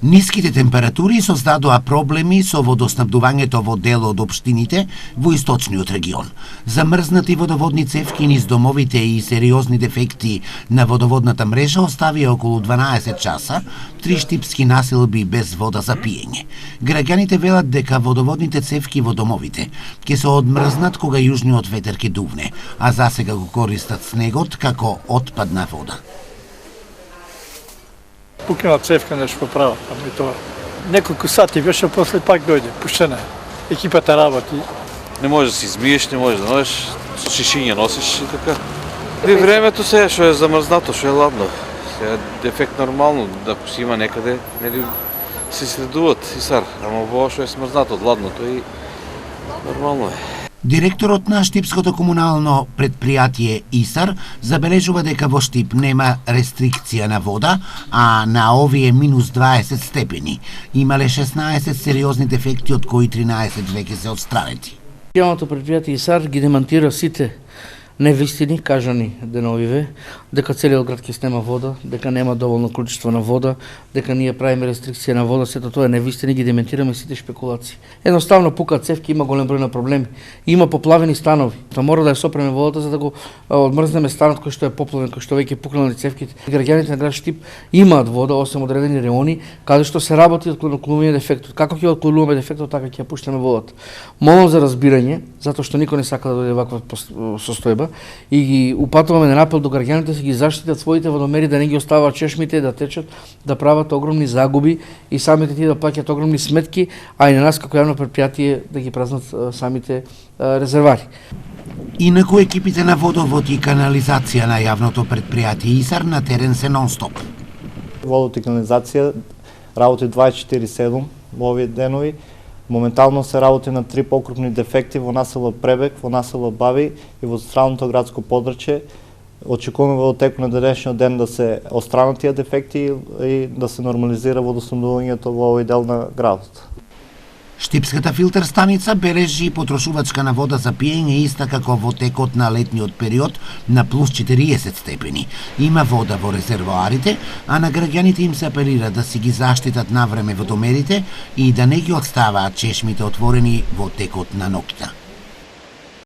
Ниските температури создадоа проблеми со водоснабдувањето во дел од општините во источниот регион. Замрзнати водоводни цевки низ домовите и сериозни дефекти на водоводната мрежа оставија околу 12 часа 3 штипски населби без вода за пиење. Граѓаните велат дека водоводните цевки во домовите ќе се одмрзнат кога јужниот ветер ќе дувне, а засега го користат снегот како отпадна вода. Пукнала цевка нешто поправа, ама и тоа. Неколку сати беше, после пак дојде, пуштена. Екипата работи. Не можеш да се измиеш, не можеш да носиш, со шишиња носиш и така. При времето се што е замрзнато, што е ладно. Се дефект нормално, да си има некаде, нели се следуват исар, ама во што е смрзнато од ладното и нормално е. Директорот на Штипското комунално предпријатие ИСАР забележува дека во Штип нема рестрикција на вода, а на овие минус 20 степени. Имале 16 сериозни дефекти, од кои 13 веќе се отстранети. Комуналното предпријатие ИСАР ги демантира сите невистини кажани деновиве, дека целиот град ќе снема вода, дека нема доволно количество на вода, дека ние правиме рестрикција на вода, сето тоа е невистини, ги дементираме сите шпекулации. Едноставно пукаат цевки, има голем број на проблеми. Има поплавени станови. Тоа мора да ја сопреме водата за да го одмрзнеме станот кој што е поплавен, кој што веќе пукнале цевките. Граѓаните на град Штип имаат вода, освен одредени реони, каде што се работи отклонување дефектот. Како ќе отклонуваме дефектот, така ќе ја пуштаме водата. Молам за разбирање, затоа што никој не сака да дојде ваква состојба, и ги упатуваме на апел до граѓаните да ги заштитат своите водомери, да не ги оставаат чешмите да течат, да прават огромни загуби и самите тие да плаќаат огромни сметки, а и на нас како јавно предпријатие да ги празнат самите резервари. Инаку екипите на водовод и канализација на јавното предпријатие ИСАР на терен се нон-стоп. Водот и канализација работи 24/7 во овие денови. Моментално се работи на 3 покрупни дефекти во насело Пребег, во насело Баби и во централното градско подрачје. Очекуваме во текот на денешниот ден да се отстранат тие дефекти и да се нормализира водоснабдувањето во овој дел на градот. Штипската филтер станица бележи потрошувачка на вода за пиење иста како во текот на летниот период на плюс 40 степени. Има вода во резервоарите, а на граѓаните им се апелира да си ги заштитат навреме водомерите и да не ги оставаат чешмите отворени во текот на ноќта.